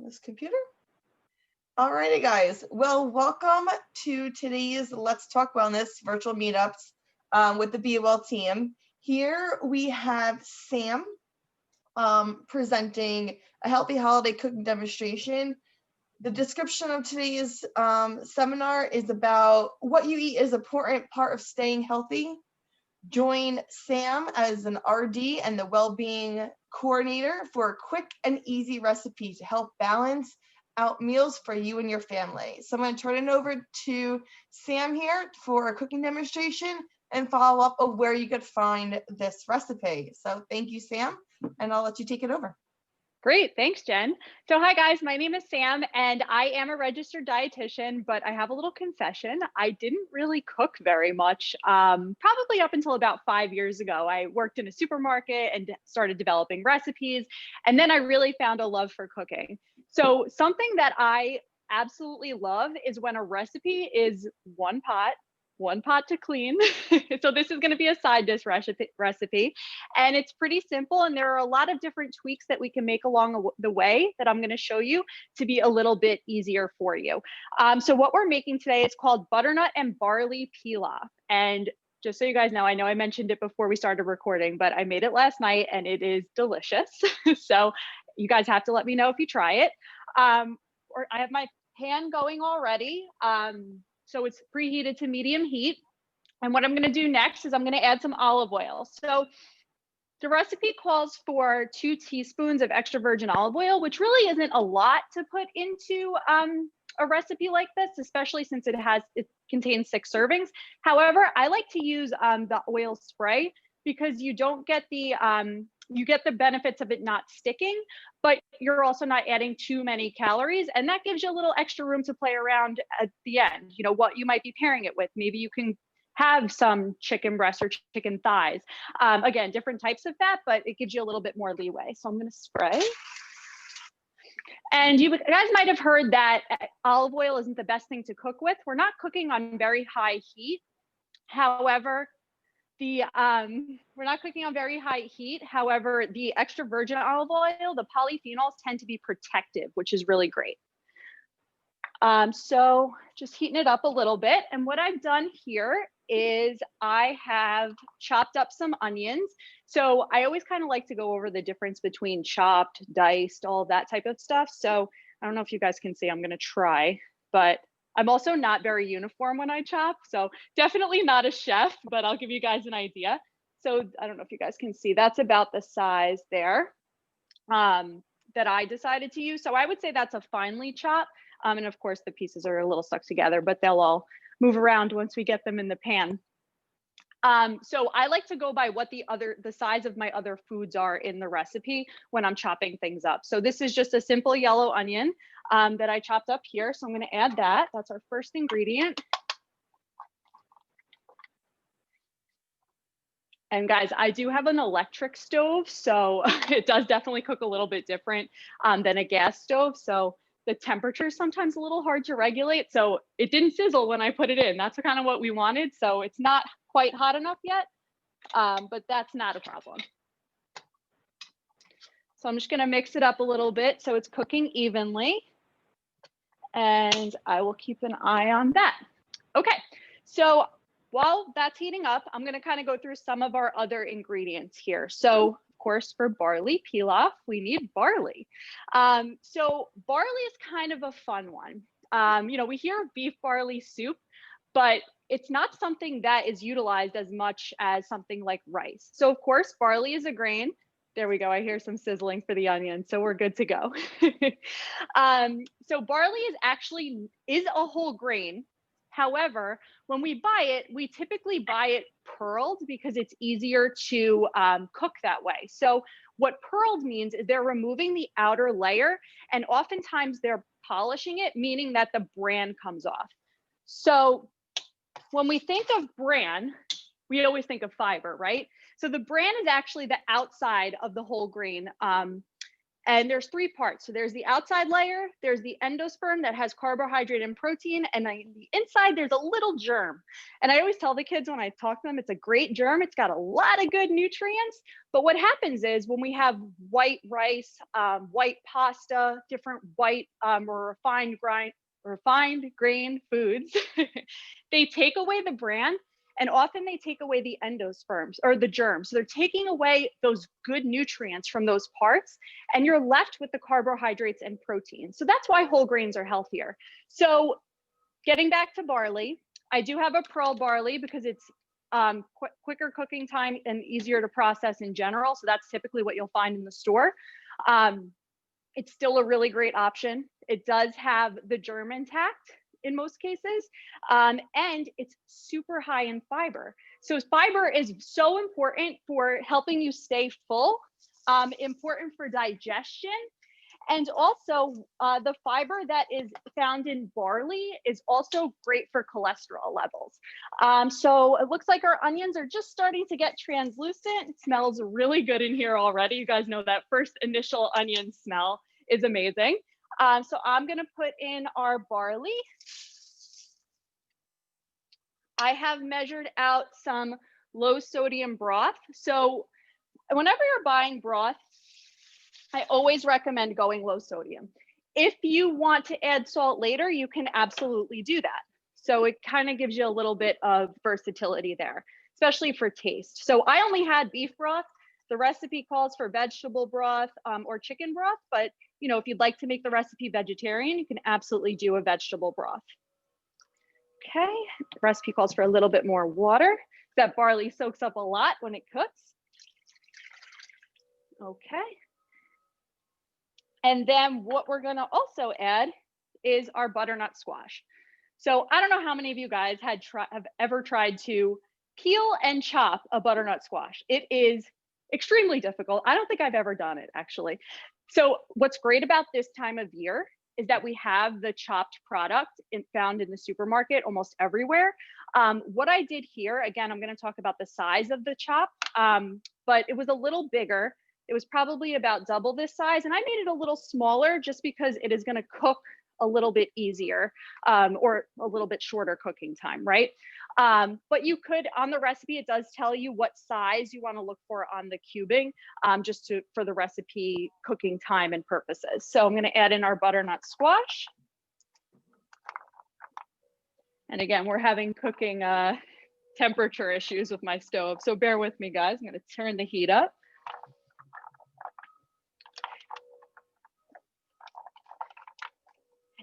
This computer. Alrighty, guys. Well, welcome to today's Let's Talk Wellness virtual meetups with the Be Well team. Here we have Sam presenting a healthy holiday cooking demonstration. The description of today's seminar is about what you eat is an important part of staying healthy. Join Sam as an RD and the Wellbeing Coordinator for a quick and easy recipe to help balance out meals for you and your family. So I'm going to turn it over to Sam here for a cooking demonstration and follow up of where you could find this recipe. So thank you, Sam, and I'll let you take it over. Great, thanks, Jen. So hi guys, my name is Sam and I am a registered dietitian, but I have a little confession. I didn't really cook very much, probably up until about 5 years ago. I worked in a supermarket and started developing recipes, and then I really found a love for cooking. So something that I absolutely love is when a recipe is one pot to clean. So this is going to be a side dish recipe, and it's pretty simple, and there are a lot of different tweaks that we can make along the way that I'm going to show you to be a little bit easier for you. So what we're making today is called butternut and barley pilaf, and just so you guys know, I know I mentioned it before we started recording, but I made it last night and it is delicious. So you guys have to let me know if you try it. Or I have my pan going already. So it's preheated to medium heat. And what I'm going to do next is I'm going to add some olive oil. So the recipe calls for 2 teaspoons of extra virgin olive oil, which really isn't a lot to put into a recipe like this, especially since it contains 6 servings. However, I like to use the oil spray because you don't get the you get the benefits of it not sticking, but you're also not adding too many calories. And that gives you a little extra room to play around at the end, you know, what you might be pairing it with. Maybe you can have some chicken breasts or chicken thighs. Again, different types of fat, but it gives you a little bit more leeway. So I'm going to spray. And you guys might have heard that olive oil isn't the best thing to cook with. We're not cooking on very high heat. However, we're not cooking on very high heat. However, the extra virgin olive oil, the polyphenols tend to be protective, which is really great. So just heating it up a little bit. And what I've done here is I have chopped up some onions. So I always kind of like to go over the difference between chopped, diced, all of that type of stuff. So I don't know if you guys can see, I'm going to try, but I'm also not very uniform when I chop. So definitely not a chef, but I'll give you guys an idea. So I don't know if you guys can see, that's about the size there that I decided to use. So I would say that's a finely chopped. And of course the pieces are a little stuck together, but they'll all move around once we get them in the pan. So I like to go by what the size of my other foods are in the recipe when I'm chopping things up. So this is just a simple yellow onion that I chopped up here. So I'm going to add that. That's our first ingredient. And guys, I do have an electric stove, so it does definitely cook a little bit different than a gas stove. So the temperature is sometimes a little hard to regulate. So it didn't sizzle when I put it in. That's kind of what we wanted. So it's not quite hot enough yet, but that's not a problem. So I'm just going to mix it up a little bit so it's cooking evenly. And I will keep an eye on that. Okay, so while that's heating up, I'm going to kind of go through some of our other ingredients here. So of course, for barley pilaf, we need barley. So barley is kind of a fun one. You know, we hear beef barley soup, but it's not something that is utilized as much as something like rice. So of course, barley is a grain. There we go. I hear some sizzling for the onion, so we're good to go. So barley is a whole grain. However, when we buy it, we typically buy it pearled because it's easier to cook that way. So what pearled means is they're removing the outer layer, and oftentimes they're polishing it, meaning that the bran comes off. So when we think of bran, we always think of fiber, right? So the bran is actually the outside of the whole grain. And there's 3 parts. So there's the outside layer, there's the endosperm that has carbohydrate and protein, and on the inside there's a little germ. And I always tell the kids when I talk to them, it's a great germ. It's got a lot of good nutrients. But what happens is when we have white rice, white pasta, different white or refined grain foods, they take away the bran. And often they take away the endosperms or the germs. So they're taking away those good nutrients from those parts, and you're left with the carbohydrates and protein. So that's why whole grains are healthier. So getting back to barley, I do have a pearl barley because it's quicker cooking time and easier to process in general. So that's typically what you'll find in the store. It's still a really great option. It does have the germ intact in most cases, and it's super high in fiber. So fiber is so important for helping you stay full, important for digestion, and also the fiber that is found in barley is also great for cholesterol levels. So it looks like our onions are just starting to get translucent. It smells really good in here already. You guys know that first initial onion smell is amazing. So I'm gonna put in our barley. I have measured out some low sodium broth. So whenever you're buying broth, I always recommend going low sodium. If you want to add salt later, you can absolutely do that. So it kind of gives you a little bit of versatility there, especially for taste. So I only had beef broth. The recipe calls for vegetable broth or chicken broth, but you know, if you'd like to make the recipe vegetarian, you can absolutely do a vegetable broth. Okay, the recipe calls for a little bit more water. That barley soaks up a lot when it cooks. Okay. And then what we're gonna also add is our butternut squash. So I don't know how many of you guys have ever tried to peel and chop a butternut squash. It is extremely difficult. I don't think I've ever done it actually. So what's great about this time of year is that we have the chopped product found in the supermarket almost everywhere. What I did here, again, I'm gonna talk about the size of the chop, but it was a little bigger. It was probably about double this size, and I made it a little smaller just because it is gonna cook a little bit easier or a little bit shorter cooking time, right? But you could, on the recipe, it does tell you what size you want to look for on the cubing, just for the recipe cooking time and purposes. So I'm going to add in our butternut squash. And again, we're having cooking temperature issues with my stove, so bear with me, guys. I'm going to turn the heat up.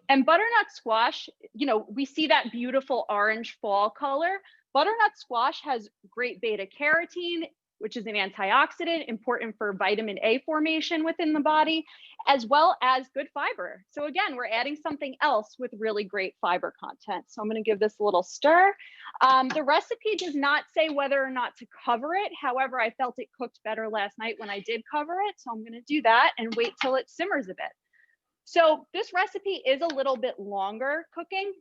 And butternut squash, you know, we see that beautiful orange fall color. Butternut squash has great beta carotene, which is an antioxidant important for vitamin A formation within the body, as well as good fiber. So again, we're adding something else with really great fiber content. So I'm going to give this a little stir. The recipe does not say whether or not to cover it. However, I felt it cooked better last night when I did cover it. So I'm going to do that and wait till it simmers a bit. So this recipe is a little bit longer cooking.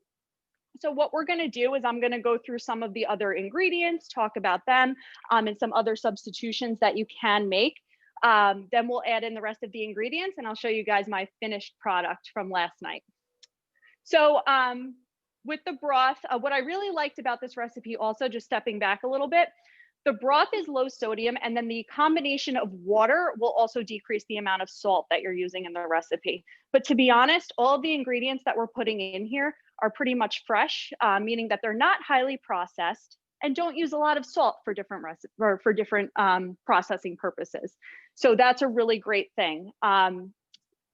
So what we're going to do is I'm going to go through some of the other ingredients, talk about them, and some other substitutions that you can make. Then we'll add in the rest of the ingredients, and I'll show you guys my finished product from last night. So with the broth, what I really liked about this recipe also, just stepping back a little bit, the broth is low sodium, and then the combination of water will also decrease the amount of salt that you're using in the recipe. But to be honest, all of the ingredients that we're putting in here are pretty much fresh, meaning that they're not highly processed and don't use a lot of salt for different processing purposes. So that's a really great thing.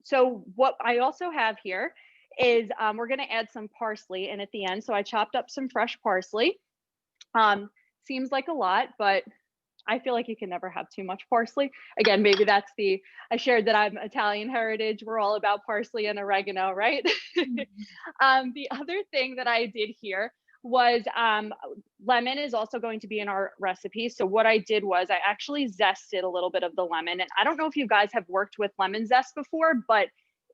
So what I also have here is we're going to add some parsley in at the end. So I chopped up some fresh parsley. Seems like a lot, but I feel like you can never have too much parsley. Again, maybe that's I shared that I'm Italian heritage. We're all about parsley and oregano, right? The other thing that I did here was lemon is also going to be in our recipe. So what I did was I actually zested a little bit of the lemon. And I don't know if you guys have worked with lemon zest before, but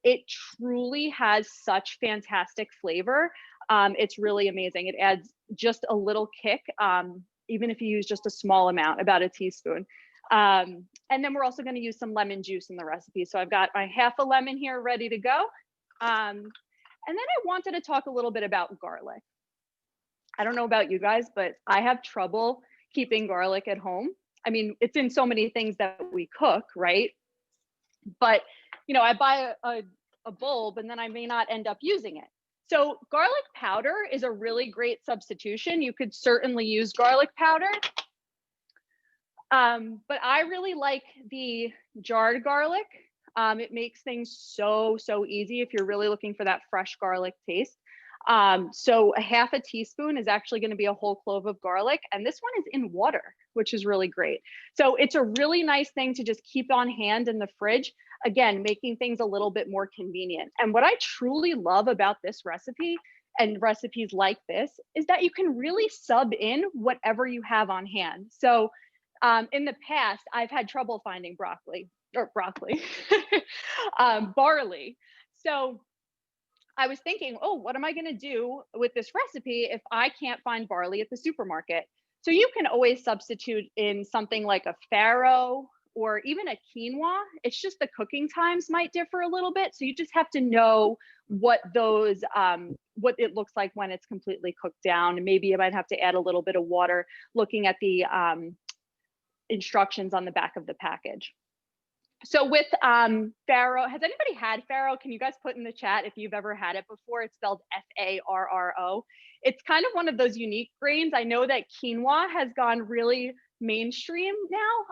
it truly has such fantastic flavor. It's really amazing. It adds just a little kick. Even if you use just a small amount, about a teaspoon. And then we're also going to use some lemon juice in the recipe. So I've got my half a lemon here ready to go. And then I wanted to talk a little bit about garlic. I don't know about you guys, but I have trouble keeping garlic at home. I mean, it's in so many things that we cook, right? But, you know, I buy a bulb and then I may not end up using it. So garlic powder is a really great substitution. You could certainly use garlic powder. But I really like the jarred garlic. It makes things so easy if you're really looking for that fresh garlic taste. So a half a teaspoon is actually going to be a whole clove of garlic, and this one is in water, which is really great. So it's a really nice thing to just keep on hand in the fridge, again, making things a little bit more convenient. And what I truly love about this recipe and recipes like this is that you can really sub in whatever you have on hand. So in the past, I've had trouble finding barley. So I was thinking, oh, what am I going to do with this recipe if I can't find barley at the supermarket? So you can always substitute in something like a farro or even a quinoa. It's just the cooking times might differ a little bit. So you just have to know what those, what it looks like when it's completely cooked down. And maybe you might have to add a little bit of water looking at the instructions on the back of the package. So with farro, has anybody had farro? Can you guys put in the chat if you've ever had it before? It's spelled F-A-R-R-O. It's kind of one of those unique grains. I know that quinoa has gone really mainstream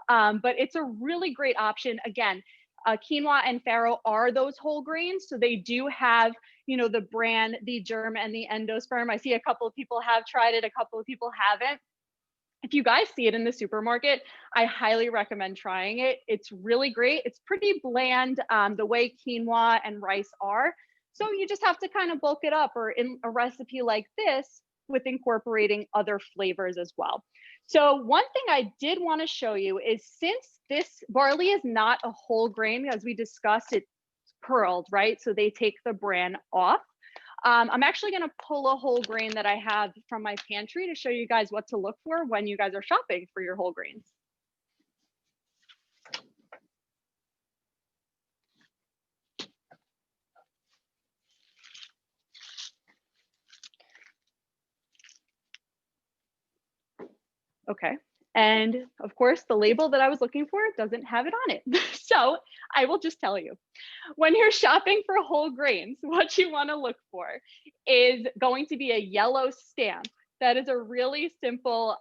now, but it's a really great option. Again, quinoa and farro are those whole grains. So they do have, you know, the bran, the germ, and the endosperm. I see a couple of people have tried it, a couple of people haven't. If you guys see it in the supermarket, I highly recommend trying it. It's really great. It's pretty bland the way quinoa and rice are. So you just have to kind of bulk it up, or in a recipe like this with incorporating other flavors as well. So one thing I did want to show you is, since this barley is not a whole grain, as we discussed, it's pearled, right? So they take the bran off. I'm actually going to pull a whole grain that I have from my pantry to show you guys what to look for when you guys are shopping for your whole grains. Okay. And of course, the label that I was looking for doesn't have it on it. So I will just tell you, when you're shopping for whole grains, what you want to look for is going to be a yellow stamp. That is a really simple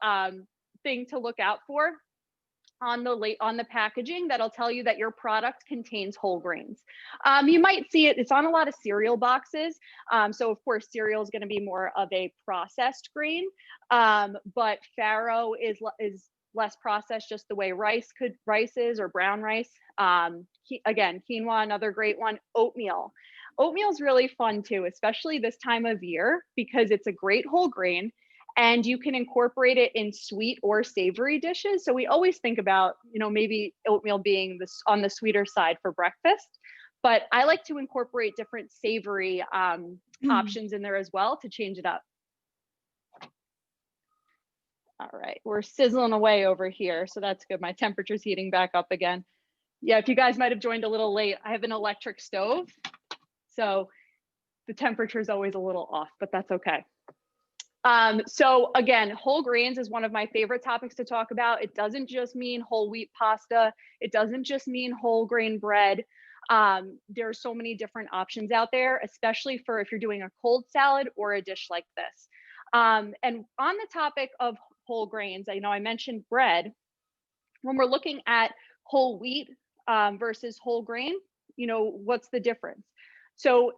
thing to look out for on the packaging that'll tell you that your product contains whole grains. You might see it, it's on a lot of cereal boxes. So of course, cereal is going to be more of a processed grain, but farro is less processed, just the way rice is, or brown rice. Again, quinoa, another great one. Oatmeal. Oatmeal is really fun too, especially this time of year, because it's a great whole grain. And you can incorporate it in sweet or savory dishes. So we always think about, you know, maybe oatmeal being on the sweeter side for breakfast, but I like to incorporate different savory options in there as well to change it up. All right, we're sizzling away over here, so that's good. My temperature's heating back up again. Yeah, if you guys might have joined a little late, I have an electric stove, so the temperature is always a little off, but that's okay. So again, whole grains is one of my favorite topics to talk about. It doesn't just mean whole wheat pasta. It doesn't just mean whole grain bread. There are so many different options out there, especially for if you're doing a cold salad or a dish like this. And on the topic of whole grains, I know I mentioned bread. When we're looking at whole wheat versus whole grain, you know, what's the difference? So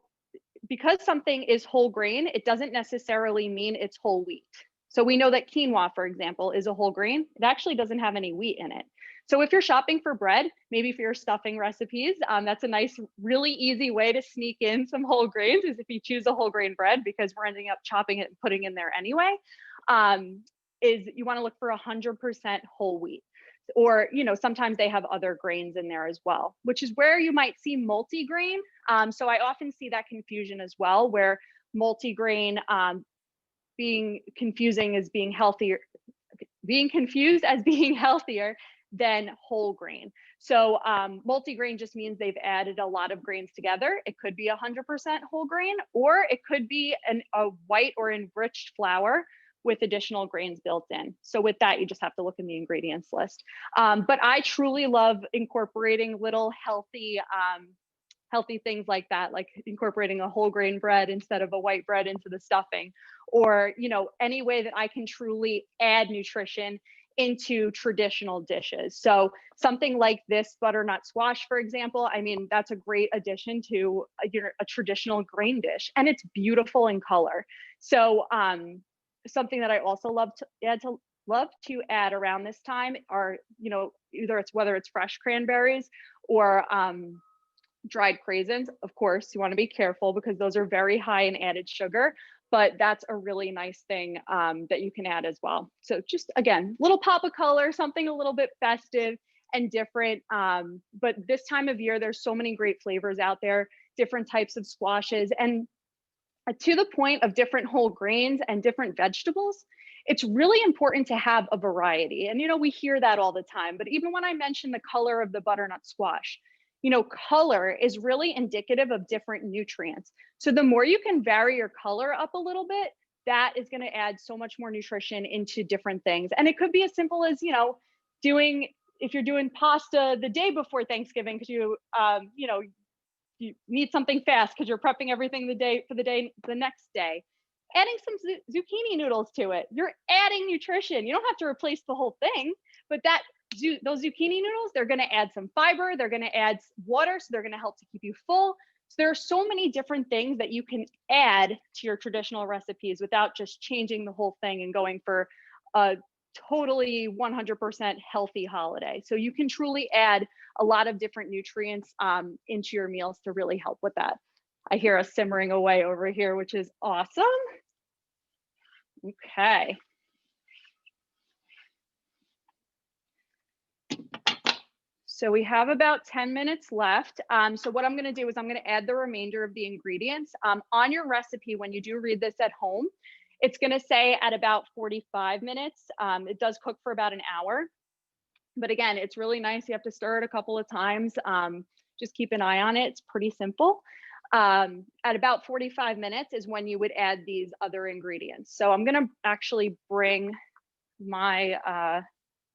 because something is whole grain, it doesn't necessarily mean it's whole wheat. So we know that quinoa, for example, is a whole grain. It actually doesn't have any wheat in it. So if you're shopping for bread, maybe for your stuffing recipes, that's a nice, really easy way to sneak in some whole grains, is if you choose a whole grain bread, because we're ending up chopping it and putting in there anyway, is you want to look for 100% whole wheat. Or, you know, sometimes they have other grains in there as well, which is where you might see multigrain. So I often see that confusion as well, where multigrain being confused as being healthier than whole grain. So multigrain just means they've added a lot of grains together. It could be 100% whole grain, or it could be a white or enriched flour with additional grains built in. So with that, you just have to look in the ingredients list. But I truly love incorporating little healthy things like that, like incorporating a whole grain bread instead of a white bread into the stuffing, or, you know, any way that I can truly add nutrition into traditional dishes. So something like this butternut squash, for example, I mean, that's a great addition to a traditional grain dish, and it's beautiful in color. So something that I also love to add around this time are, you know, whether it's fresh cranberries or dried craisins. Of course, you want to be careful because those are very high in added sugar, but that's a really nice thing that you can add as well. So just, again, little pop of color, something a little bit festive and different. But this time of year, there's so many great flavors out there, different types of squashes, and to the point of different whole grains and different vegetables. It's really important to have a variety. And, you know, we hear that all the time, but even when I mention the color of the butternut squash, you know, color is really indicative of different nutrients. So the more you can vary your color up a little bit, that is going to add so much more nutrition into different things. And it could be as simple as, you know, if you're doing pasta the day before Thanksgiving, because you know, you need something fast because you're prepping everything the next day, adding some zucchini noodles to it, you're adding nutrition. You don't have to replace the whole thing, but those zucchini noodles, they're going to add some fiber, they're going to add water, so they're going to help to keep you full. So there are so many different things that you can add to your traditional recipes without just changing the whole thing and going for a totally 100% healthy holiday. So you can truly add a lot of different nutrients into your meals to really help with that. I hear us simmering away over here, which is awesome. Okay. So we have about 10 minutes left. So what I'm going to do is I'm going to add the remainder of the ingredients. On your recipe, when you do read this at home, it's going to say at about 45 minutes. It does cook for about an hour. But again, it's really nice. You have to stir it a couple of times. Just keep an eye on it. It's pretty simple. At about 45 minutes is when you would add these other ingredients. So I'm going to actually bring my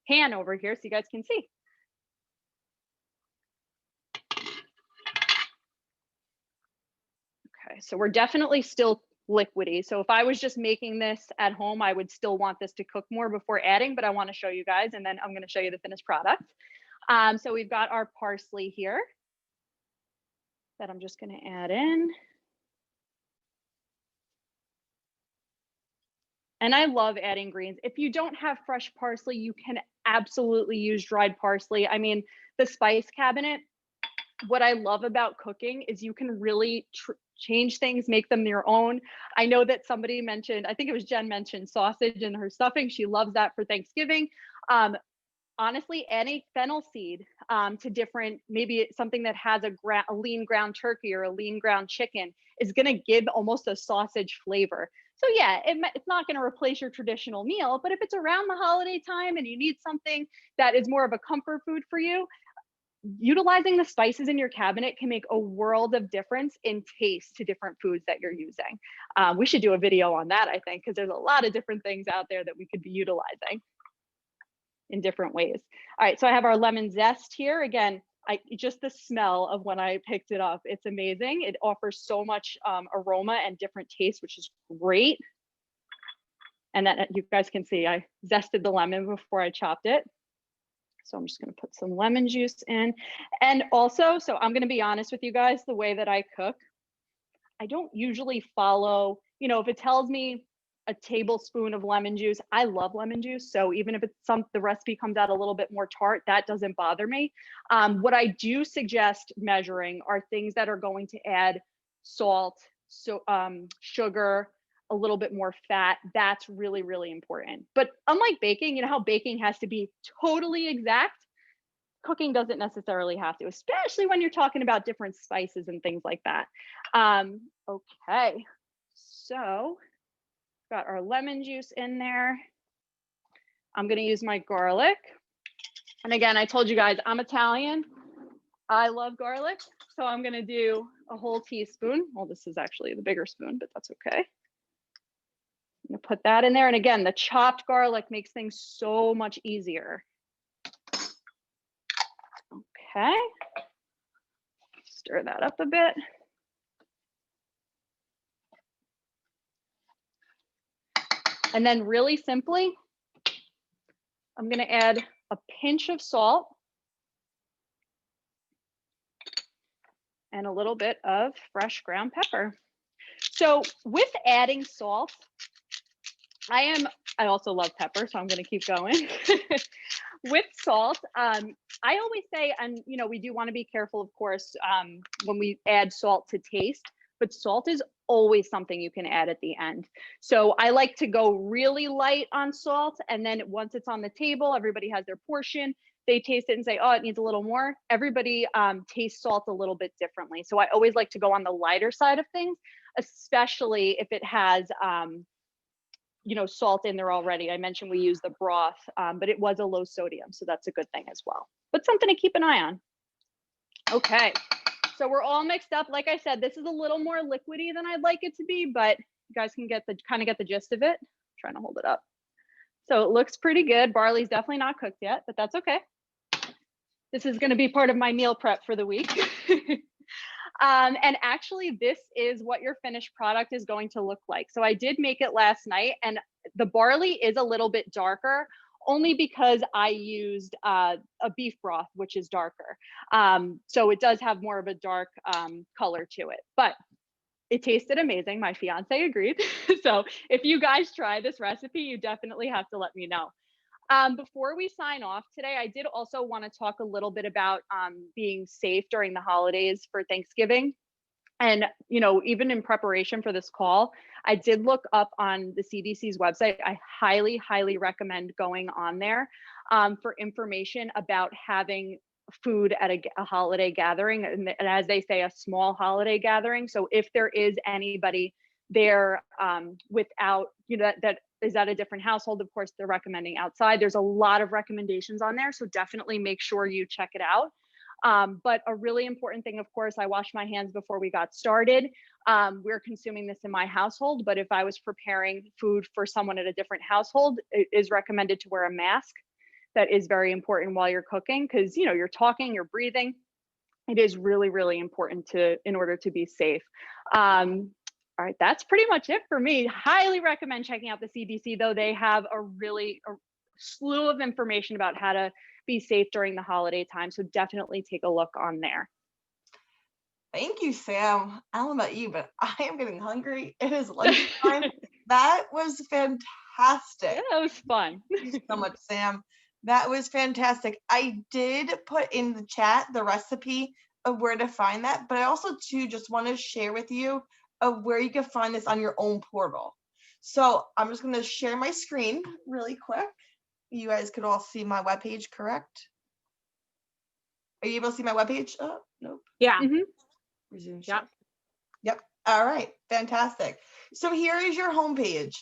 pan over here so you guys can see. Okay, so we're definitely still liquidy. So if I was just making this at home, I would still want this to cook more before adding, but I want to show you guys, and then I'm going to show you the finished product. So we've got our parsley here that I'm just going to add in. And I love adding greens. If you don't have fresh parsley, you can absolutely use dried parsley. I mean, the spice cabinet, what I love about cooking is you can really change things, make them your own. I know that somebody mentioned, I think it was Jen mentioned sausage in her stuffing. She loves that for Thanksgiving. Honestly, adding fennel seed to different, maybe something that has a lean ground turkey or a lean ground chicken is going to give almost a sausage flavor. So yeah, it's not going to replace your traditional meal, but if it's around the holiday time and you need something that is more of a comfort food for you, utilizing the spices in your cabinet can make a world of difference in taste to different foods that you're using. We should do a video on that, I think, because there's a lot of different things out there that we could be utilizing in different ways. All right, so I have our lemon zest here. Again, just the smell of when I picked it up, it's amazing. It offers so much aroma and different taste, which is great. And then you guys can see I zested the lemon before I chopped it. So I'm just going to put some lemon juice in. And also, so I'm going to be honest with you guys, the way that I cook, I don't usually follow, you know, if it tells me a tablespoon of lemon juice, I love lemon juice. So even if the recipe comes out a little bit more tart, that doesn't bother me. What I do suggest measuring are things that are going to add salt, sugar, a little bit more fat. That's really, really important. But unlike baking, you know how baking has to be totally exact? Cooking doesn't necessarily have to, especially when you're talking about different spices and things like that. Okay, so got our lemon juice in there. I'm going to use my garlic. And again, I told you guys, I'm Italian. I love garlic. So I'm going to do a whole teaspoon. Well, this is actually the bigger spoon, but that's okay. I'm going to put that in there. And again, the chopped garlic makes things so much easier. Okay. Stir that up a bit. And then really simply, I'm going to add a pinch of salt and a little bit of fresh ground pepper. So with adding salt, I also love pepper, so I'm going to keep going. With salt, I always say, and you know, we do want to be careful, of course, when we add salt to taste, but salt is always something you can add at the end. So I like to go really light on salt, and then once it's on the table, everybody has their portion. They taste it and say, oh, it needs a little more. Everybody tastes salt a little bit differently. So I always like to go on the lighter side of things, especially if it has you know, salt in there already. I mentioned we use the broth, but it was a low sodium, so that's a good thing as well. But something to keep an eye on. Okay, so we're all mixed up. Like I said, this is a little more liquidy than I'd like it to be, but you guys can kind of get the gist of it. I'm trying to hold it up. So it looks pretty good. Barley's definitely not cooked yet, but that's okay. This is going to be part of my meal prep for the week. And actually, this is what your finished product is going to look like. So I did make it last night, and the barley is a little bit darker, only because I used a beef broth, which is darker. So it does have more of a dark color to it, but it tasted amazing. My fiance agreed. So if you guys try this recipe, you definitely have to let me know. Before we sign off today, I did also want to talk a little bit about being safe during the holidays for Thanksgiving. And, you know, even in preparation for this call, I did look up on the CDC's website. I highly, highly recommend going on there for information about having food at a holiday gathering. And as they say, a small holiday gathering. So if there is anybody there without, you know, that is at a different household, of course, they're recommending outside. There's a lot of recommendations on there. So definitely make sure you check it out. But a really important thing, of course, I washed my hands before we got started. We're consuming this in my household, but if I was preparing food for someone at a different household, it is recommended to wear a mask. That is very important while you're cooking, because, you know, you're talking, you're breathing. It is really, really important in order to be safe. All right, that's pretty much it for me. Highly recommend checking out the CDC, though. They have a slew of information about how to be safe during the holiday time. So definitely take a look on there. Thank you, Sam. I don't know about you, but I am getting hungry. It is lunchtime. That was fantastic. Yeah, that was fun. Thank you so much, Sam. That was fantastic. I did put in the chat the recipe of where to find that, but I also too just want to share with you of where you can find this on your own portal. So I'm just going to share my screen really quick. You guys could all see my webpage, correct? Are you able to see my webpage? Oh, nope. Yeah. Resume share. Yep. All right. Fantastic. So here is your homepage.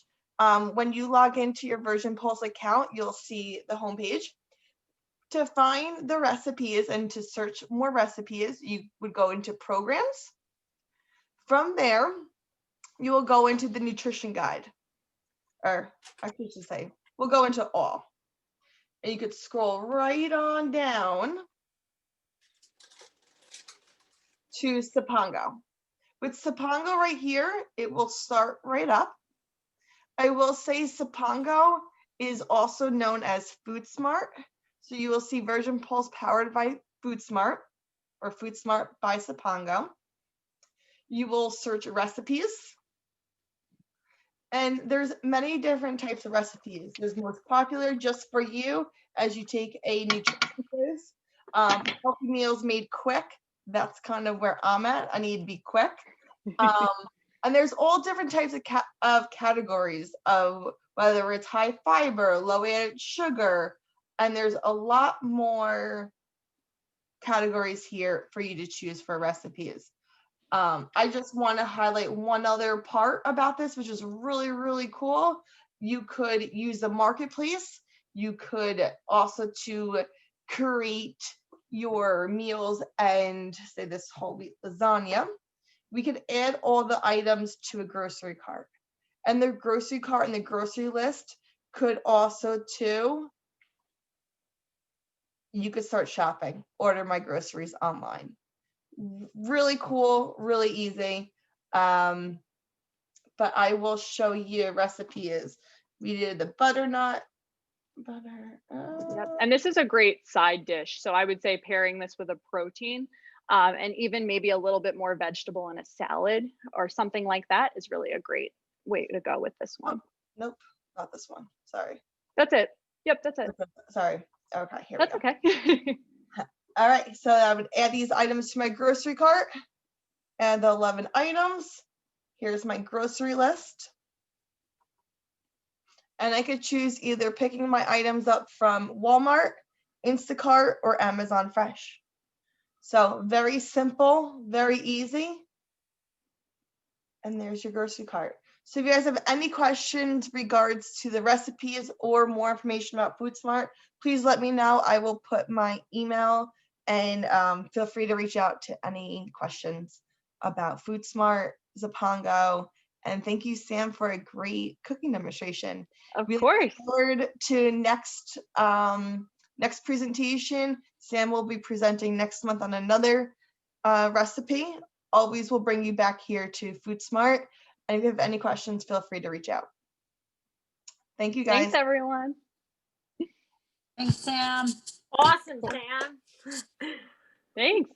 When you log into your Virgin Pulse account, you'll see the homepage. To find the recipes and to search more recipes, you would go into programs. From there, you will go into the nutrition guide, or I should say, we'll go into all. And you could scroll right on down to Sapango. With Sapango right here, it will start right up. I will say Sapango is also known as Food Smart. So you will see Virgin Pulse powered by Food Smart, or Food Smart by Sapango. You will search recipes. And there's many different types of recipes. There's most popular just for you as you take a nutrition quiz. Healthy meals made quick. That's kind of where I'm at. I need to be quick. And there's all different types of categories of whether it's high fiber, low added sugar, and there's a lot more categories here for you to choose for recipes. I just want to highlight one other part about this, which is really, really cool. You could use the marketplace. You could also to create your meals and say this whole wheat lasagna, we could add all the items to a grocery cart. And the grocery cart and the grocery list could also too, you could start shopping, order my groceries online. Really cool, really easy. But I will show you a recipe is we did the butternut. Yep. And this is a great side dish. So I would say pairing this with a protein and even maybe a little bit more vegetable in a salad or something like that is really a great way to go with this one. Oh, nope, not this one. Sorry. That's it. Yep, that's it. Sorry. Okay, here That's we go. okay. All right, so I would add these items to my grocery cart and the 11 items. Here's my grocery list. And I could choose either picking my items up from Walmart, Instacart, or Amazon Fresh. So very simple, very easy. And there's your grocery cart. So if you guys have any questions regards to the recipes or more information about FoodSmart, please let me know. I will put my email and feel free to reach out to any questions about FoodSmart, Zapongo, and thank you, Sam, for a great cooking demonstration. Of We course. look forward to next presentation. Sam will be presenting next month on another recipe. Always will bring you back here to FoodSmart. And if you have any questions, feel free to reach out. Thank you, guys. Thanks, everyone. Thanks, Sam. Awesome, Sam. Thanks.